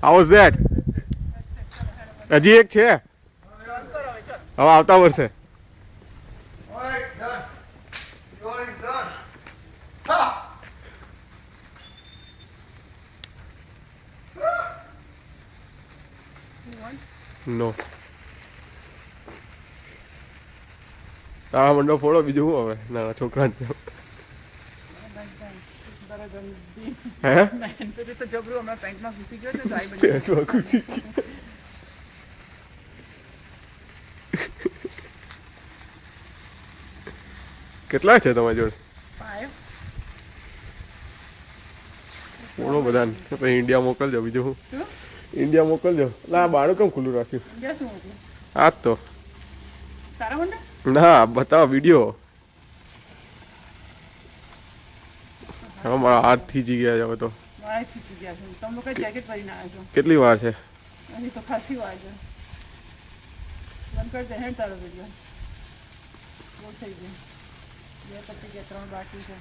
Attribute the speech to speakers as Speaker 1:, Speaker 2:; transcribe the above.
Speaker 1: How was that? હજી એક છે હવે આવતા વર્ષે. નો તારા મંડો ફોડો બીજું શું હવે નાના છોકરા હે પેટમાં ઘૂસી ગયું. કેટલા છે તમારી જોડે? બોલો બધા પછી ઇન્ડિયા મોકલજો. બીજું શું ઇન્ડિયા મોકલજો. એટલે આ બાળક કેમ ખુલ્લું રાખ્યું? આ જ તો ના બતાવો વિડીયો. હવે મારા હાથ થીજી ગયા છે હવે તો. કેટલી વાર છે?
Speaker 2: તો ખાસી વાર છે. બંધ કરી દે હેડ તારો વિડીયો. બહુ થઈ ગયું. 2 પછી 3 બાકી છે.